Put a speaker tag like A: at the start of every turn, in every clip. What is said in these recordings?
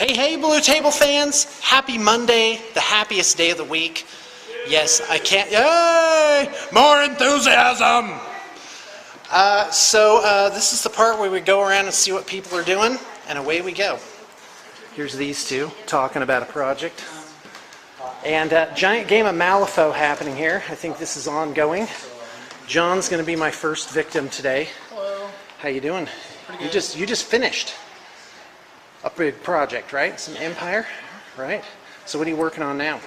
A: Hey, hey, Blue Table fans! Happy Monday, the happiest day of the week. Yes, I can't. Yay! More enthusiasm! This is the part where we go around and see what people are doing, and away we go. Here's these two talking about a project. And giant game of Malifaux happening here. I think this is ongoing. John's going to be my first victim today.
B: Hello.
A: How you doing?
B: Pretty good.
A: You just finished a big project, right? Some Empire, right? So what are you working on now?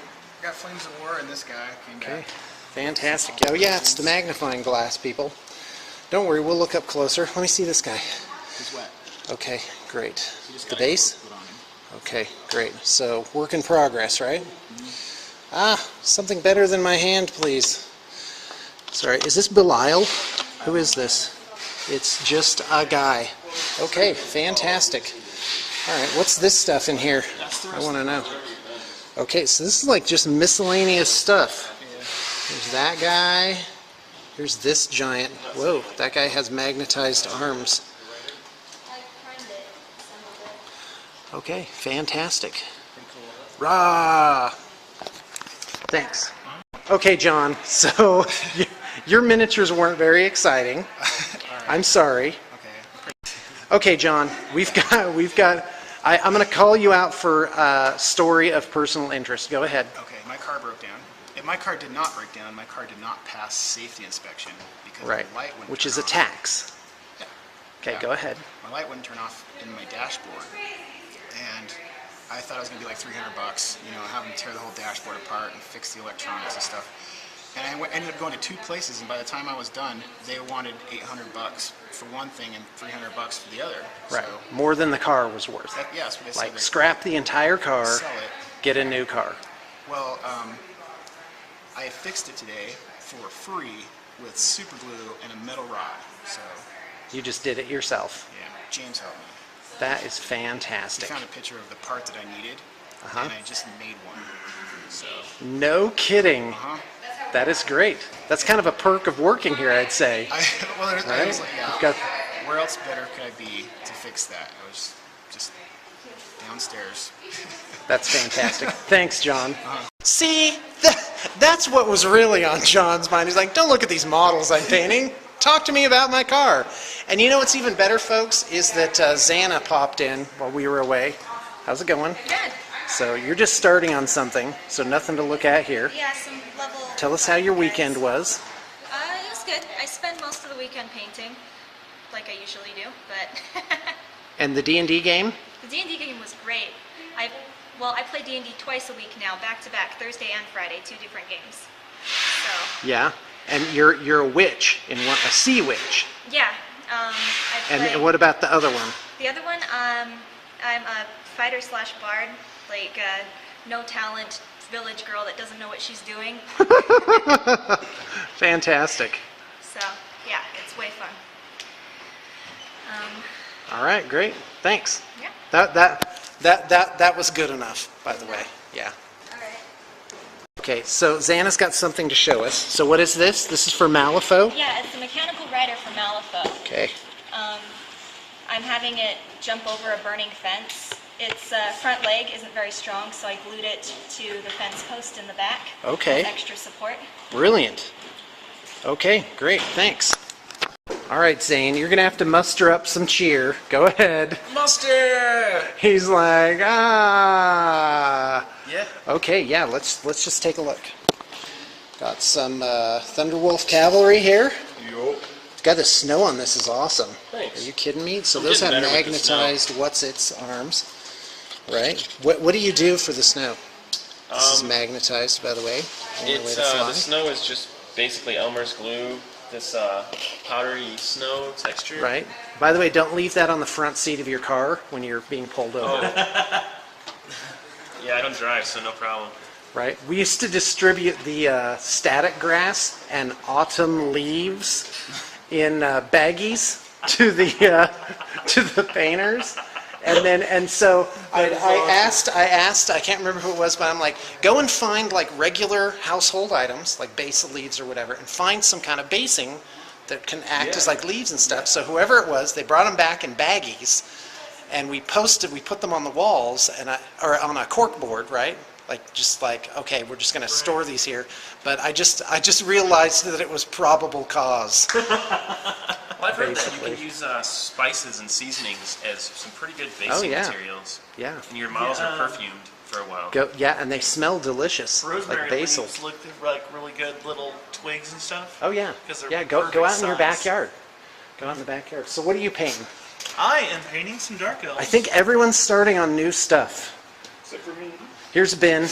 B: I got Flames of War and this guy came back.
A: Fantastic. Oh yeah, it's the magnifying glass, people. Don't worry, we'll look up closer. Let me see this guy.
B: He's wet.
A: Okay, great. The base? Okay, great. So, work in progress, right? Mm-hmm. Ah, something better than my hand, please. Sorry, is this Belial? Who is this? It's just a guy. Okay, fantastic. All right, what's this stuff in here? I want to know. Okay, so this is like just miscellaneous stuff. There's that guy. Here's this giant. Whoa, that guy has magnetized arms. Okay, fantastic. Rah! Thanks. Okay, John, so your miniatures weren't very exciting. I'm sorry. Okay, John, I'm going to call you out for a story of personal interest. Go ahead.
B: Okay, my car broke down. If my car did not break down, my car did not pass safety inspection because the light wouldn't
A: which
B: turn
A: is a
B: off.
A: tax.
B: Yeah.
A: Okay,
B: Yeah.
A: go ahead.
B: My light wouldn't turn off in my dashboard, and I thought it was going to be like $300, you know, have them tear the whole dashboard apart and fix the electronics and stuff. And I ended up going to two places, and by the time I was done, they wanted $800 for one thing and $300 for the other.
A: Right,
B: So
A: more than the car was worth.
B: yes, what they
A: Like
B: said.
A: scrap the entire car,
B: Sell it.
A: get a new car.
B: Well, I fixed it today for free with super glue and a metal rod. So
A: You just did it yourself.
B: yeah, James helped me.
A: That is
B: He
A: fantastic.
B: found a picture of the part that I needed, and I just made one. So
A: No kidding. That is great. That's kind of a perk of working here, I'd say.
B: I was like, yeah,
A: You've got-
B: where else better could I be to fix that? I was just downstairs.
A: That's fantastic. Thanks, John. See, that's what was really on John's mind. He's like, don't look at these models I'm painting. Talk to me about my car. And you know what's even better, folks, is that Xana popped in while we were away. How's it going?
C: Good.
A: So you're just starting on something, so nothing to look at here.
C: Yeah, some level.
A: Tell us how your weekend was.
C: It was good. I spend most of the weekend painting, like I usually do, but
A: And the D&D game?
C: the D&D game was great. I play D&D twice a week now, back to back, Thursday and Friday, 2 different games. So
A: Yeah. And you're a witch, a sea witch.
C: yeah, I play.
A: And what about the other one?
C: The other one, I'm a fighter/bard, like no talent village girl that doesn't know what she's doing.
A: Fantastic.
C: So yeah, it's way fun.
A: All right, great. Thanks.
C: Yeah.
A: That was good enough, by the way. Yeah.
C: All right.
A: Okay, so Xana's got something to show us. So what is this? This is for Malifaux?
C: Yeah, it's a mechanical rider for Malifaux.
A: Okay.
C: I'm having it jump over a burning fence. Its front leg isn't very strong, so I glued it to the fence post in the back.
A: Okay.
C: As extra support.
A: Brilliant. Okay, great. Thanks. All right, Zane, you're going to have to muster up some cheer. Go ahead.
B: Muster!
A: He's like, ah.
B: Yeah.
A: Okay, yeah, let's just take a look. Got some Thunderwolf cavalry here.
D: Yup.
A: God, the snow on this is awesome.
D: Thanks.
A: Are you kidding me? So
D: I'm
A: those have
D: getting better with the snow.
A: magnetized what's-its arms, right? What do you do for the snow? This is magnetized, by the way. Only way
D: It's
A: to fly.
D: the snow is just basically Elmer's glue. This powdery snow texture.
A: Right. By the way, don't leave that on the front seat of your car when you're being pulled over.
D: Oh. Yeah, I don't drive, so no problem.
A: Right. We used to distribute the static grass and autumn leaves in baggies to the painters. And so I asked, I can't remember who it was, but I'm like, go and find like regular household items, like basil leaves or whatever, and find some kind of basing that can act as like leaves and stuff. So whoever it was, they brought them back in baggies, and we put them on the walls, or on a cork board, right? Okay, we're just going to store these here. But I just realized that it was probable cause.
D: Well, I've heard that
A: Basically.
D: you can use spices and seasonings as some pretty good basing
A: Oh, yeah.
D: materials.
A: Yeah.
D: And your models are perfumed for a while.
A: Yeah, and they smell delicious,
E: Rosemary
A: like basil.
E: leaves look like really good little twigs and stuff.
A: Oh yeah.
E: 'Cause they're
A: Yeah, go
E: perfect
A: out in your
E: size.
A: backyard. Go out in the backyard. So what are you painting?
E: I am painting some dark elves.
A: I think everyone's starting on new stuff.
E: Except for me.
A: Here's Ben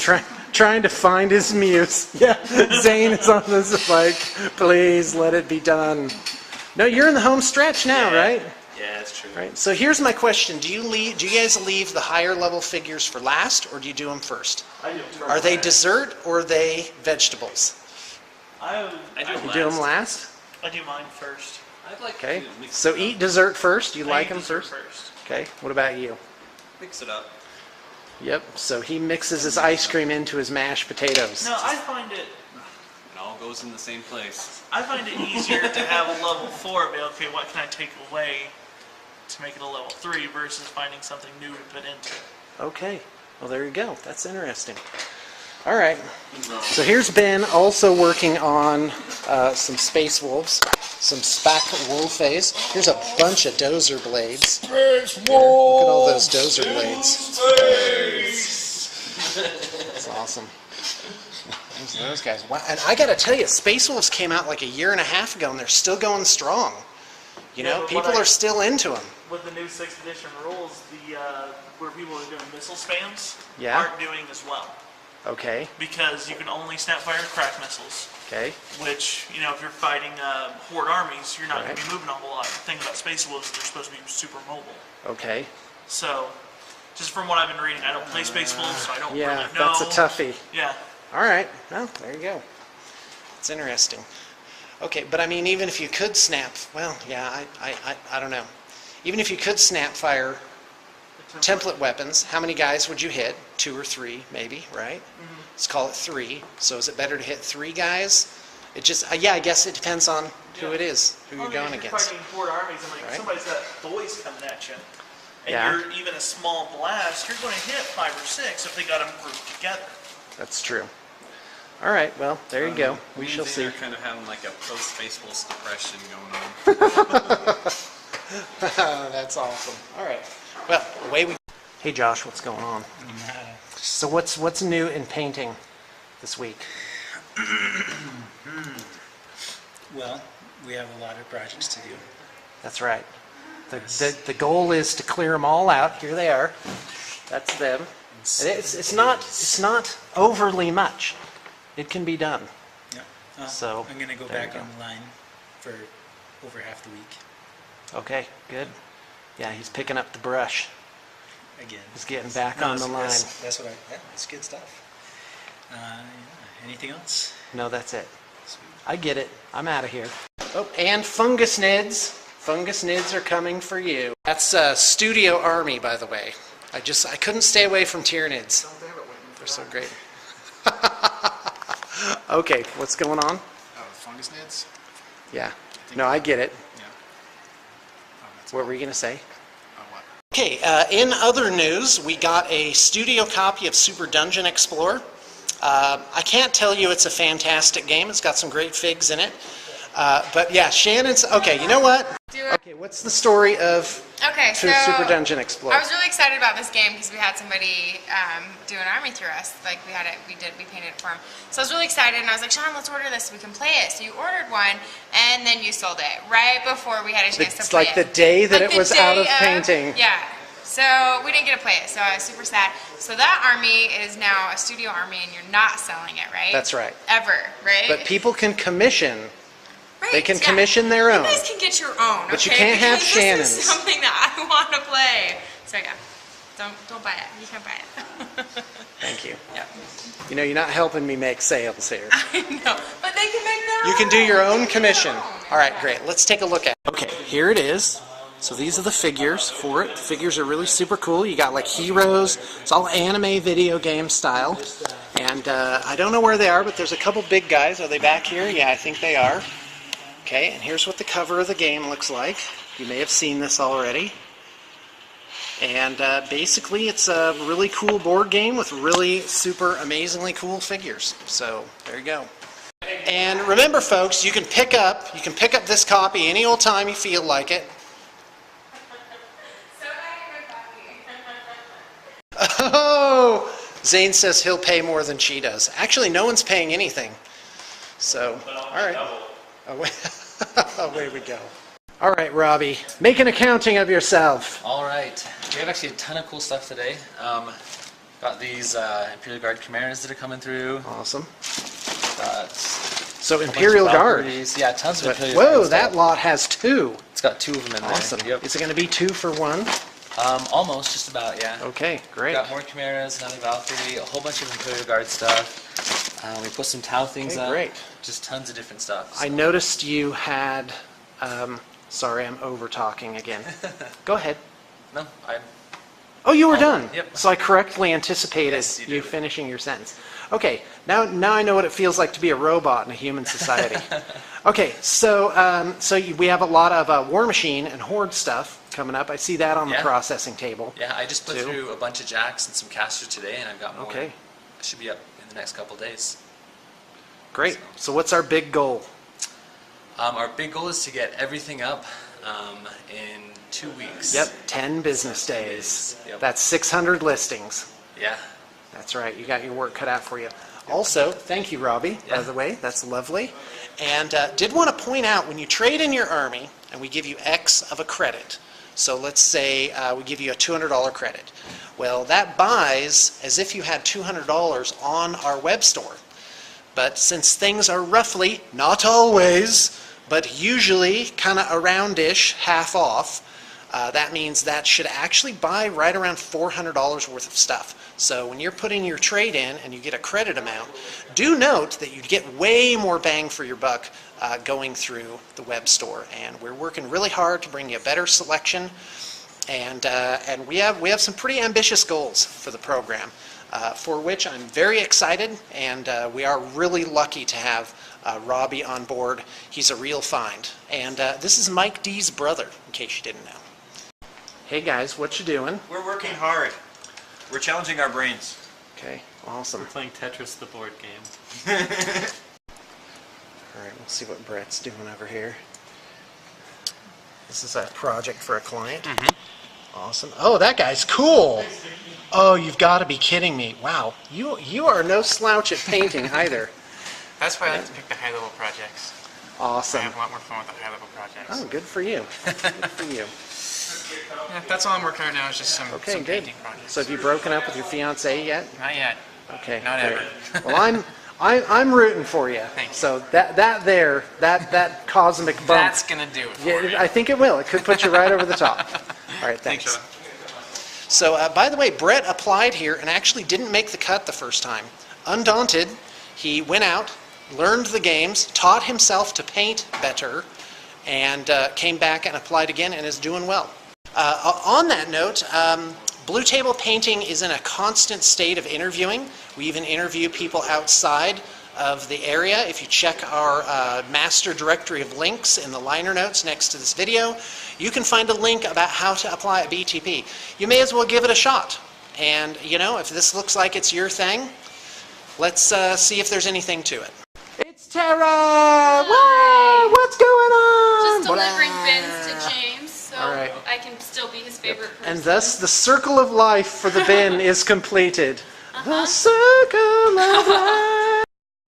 A: trying to find his muse. Yeah, Zane is on this like, please let it be done. No, you're in the home stretch now,
D: Yeah.
A: right?
D: Yeah, that's true.
A: Right. So here's my question: Do you guys leave the higher level figures for last, or do you do them first?
E: I do them first.
A: Are they dessert or are they vegetables?
E: I
D: I do
A: You do them last.
E: I do mine first.
F: I'd like
A: Okay.
F: to mix
A: So
F: it up.
A: eat dessert first. You
E: I
A: like
E: eat
A: them
E: dessert
A: first? Okay. What about you?
F: Mix it up.
A: Yep. So he mixes his ice cream into his mashed potatoes.
E: No, I find it
F: all goes in the same place.
E: I find it easier to have a level 4 and be okay, what can I take away to make it a level 3 versus finding something new to put into.
A: Okay. Well, there you go. That's interesting. All right. So here's Ben also working on some Space Wolves, some Spac Wolfes. Here's a bunch of dozer blades. Space Wolves! Look at all those dozer blades. That's awesome. There's those guys. Wow. And I got to tell you, Space Wolves came out like a year and a half ago, and they're still going strong. You know,
E: but
A: people are still into them.
E: With the new 6th edition rules, the where people are doing missile spams
A: Yeah.
E: aren't doing as well.
A: Okay.
E: Because you can only snapfire crack missiles.
A: Okay.
E: Which, you know, if you're fighting horde armies, you're not going
A: Right.
E: to be moving a whole lot. The thing about Space Wolves is they're supposed to be super mobile.
A: Okay.
E: So, just from what I've been reading, I don't play Space Wolves, so I don't
A: Yeah,
E: really know.
A: that's a toughie.
E: Yeah.
A: All right. Well, there you go. It's interesting. Okay, but I mean, even if you could snap, well, yeah, I don't know. Even if you could snap fire template weapons, how many guys would you hit? 2 or 3, maybe, right? Let's call it 3. So is it better to hit 3 guys? It just, yeah, I guess it depends on who it is, who you're going
E: if you're
A: against.
E: fighting horde armies and like
A: Right.
E: somebody's got boys coming at you, and
A: Yeah.
E: you're even a small blast, you're going to hit 5 or 6 if they got them grouped together.
A: That's true. All right, well, there you go. We shall see.
F: They're kind of having like a post-Spaceballs depression going on.
A: That's awesome. All right. Well, away we. Hey, Josh, what's going on? So what's new in painting this week?
G: Well, we have a lot of projects to do.
A: That's right. The goal is to clear them all out. Here they are. That's them. And it's not overly much. It can be done.
G: Yeah.
A: So,
G: I'm going to go
A: there you
G: back
A: go.
G: online for over half the week
A: Okay, good. Yeah, he's picking up the brush.
G: again.
A: He's getting back
G: No,
A: on the line.
G: That's what it's good stuff. Yeah. Anything else?
A: No, that's it.
G: Sweet.
A: I get it. I'm out of here. Oh, and fungus nids. Fungus nids are coming for you. That's Studio Army, by the way. I couldn't stay away from Tyranids. They're so great. Okay, what's going on?
B: Oh, fungus nids?
A: Yeah. No, I get it.
B: Yeah. Oh, that's
A: What were you going to say?
B: oh, what?
A: Okay, in other news, we got a studio copy of Super Dungeon Explorer. I can't tell you it's a fantastic game. It's got some great figs in it. But yeah, Shannon's... Okay, you know what? Okay, what's the story of
H: Okay, so
A: Super Dungeon Explorer?
H: I was really excited about this game because we had somebody do an army through us. Like we painted it for him. So I was really excited, and I was like, Sean, let's order this so we can play it. So you ordered one, and then you sold it right before we had a chance to
A: It's
H: play
A: like
H: it.
A: the day that
H: Like
A: it
H: the
A: was
H: day
A: out of painting.
H: Yeah. So we didn't get to play it, so I was super sad. So that army is now a studio army, and you're not selling it, right?
A: That's right.
H: Ever, right?
A: But people can commission.
H: Right,
A: They can
H: yeah.
A: commission their own.
H: You guys can get your own,
A: But you
H: okay?
A: can't have
H: Because
A: Shannon's.
H: This is something that I want to play. So yeah, don't buy it. You can't buy it.
A: Thank you.
H: Yeah.
A: You know, you're not helping me make sales here.
H: I know, but they can make their own.
A: You can do your own
H: They can
A: commission.
H: make their own.
A: All right, great. Let's take a look at it. Okay, here it is. So these are the figures for it. The figures are really super cool. You got like heroes. It's all anime video game style. And I don't know where they are, but there's a couple big guys. Are they back here? Yeah, I think they are. Okay, and here's what the cover of the game looks like. You may have seen this already. And basically, it's a really cool board game with really super amazingly cool figures. So there you go. And remember, folks, you can pick up this copy any old time you feel like it. Oh, Zane says he'll pay more than she does. Actually, no one's paying anything. So, all right. Away we go. All right, Robbie, make an accounting of yourself.
I: All right, we have actually a ton of cool stuff today. Got these Imperial Guard Chimeras that are coming through.
A: Awesome.
I: So
A: Imperial Guard.
I: Yeah, tons of Imperial Guard.
A: Whoa, that lot has 2.
I: It's got 2 of them in there.
A: Awesome.
I: Yep.
A: Is it going to be 2 for 1?
I: Almost, just about, yeah.
A: Okay, great.
I: Got more Chimeras, another Valkyrie, a whole bunch of Imperial Guard stuff. We put some Tau things up.
A: Great.
I: Just tons of different stuff.
A: I noticed you had. Sorry, I'm over talking again. Go ahead.
I: No,
A: Oh, you were done.
I: Yep.
A: So I correctly anticipated
I: Yes, you
A: you
I: did.
A: finishing your sentence. Okay, now I know what it feels like to be a robot in a human society. Okay, so we have a lot of War Machine and Horde stuff coming up. I see that on the
I: Yeah.
A: processing table.
I: Yeah, I just put
A: Two.
I: through a bunch of jacks and some casters today, and I've got more.
A: Okay.
I: I should be up in the next couple days.
A: Great. So what's our big goal?
I: Our big goal is to get everything up in 2 weeks.
A: Yep, 10 business days.
I: Yep.
A: That's 600 listings.
I: Yeah.
A: That's right. You got your work cut out for you. Also, thank you, Robbie, by
I: Yeah.
A: the way. That's lovely. And did want to point out, when you trade in your army and we give you X of a credit, so let's say we give you a $200 credit. Well, that buys as if you had $200 on our web store. But since things are roughly, not always, but usually kind of around-ish, half off, that means that should actually buy right around $400 worth of stuff. So when you're putting your trade in and you get a credit amount, do note that you get way more bang for your buck going through the web store. And we're working really hard to bring you a better selection. And we have some pretty ambitious goals for the program, for which I'm very excited. And we are really lucky to have Robbie on board. He's a real find. And this is Mike D's brother, in case you didn't know. Hey guys, what you doing?
J: We're working hard. We're challenging our brains.
A: Okay, awesome.
F: Playing Tetris, the board game.
A: All right, we'll see what Brett's doing over here. This is a project for a client. Awesome. Oh, that guy's cool. Oh, you've got to be kidding me. Wow, you are no slouch at painting either.
B: That's why I like to pick the high-level projects. I
A: Awesome.
B: have a lot more fun with the high-level projects.
A: Oh, good for you. Good for you.
B: Yeah, that's all I'm working on now is just some
A: Okay, good.
B: painting projects.
A: So have you broken up with your fiancée yet?
B: Not yet.
A: Okay.
B: Not
A: great.
B: ever.
A: Well, I'm rooting for you.
B: Thanks.
A: So that cosmic bump.
B: That's gonna do it for me.
A: Yeah, I think it will. It could put you right over the top. All right, thanks.
B: Sean.
A: So, by the way, Brett applied here and actually didn't make the cut the first time. Undaunted, he went out, learned the games, taught himself to paint better, and came back and applied again and is doing well. On that note, Blue Table Painting is in a constant state of interviewing. We even interview people outside of the area. If you check our master directory of links in the liner notes next to this video, you can find a link about how to apply a BTP. You may as well give it a shot. And, you know, if this looks like it's your thing, let's see if there's anything to it. It's Tara! Whoa, what's going on?
K: Just delivering bins to James, so
A: All right.
K: I can still be his favorite person.
A: And thus the circle of life for the bin is completed. The circle of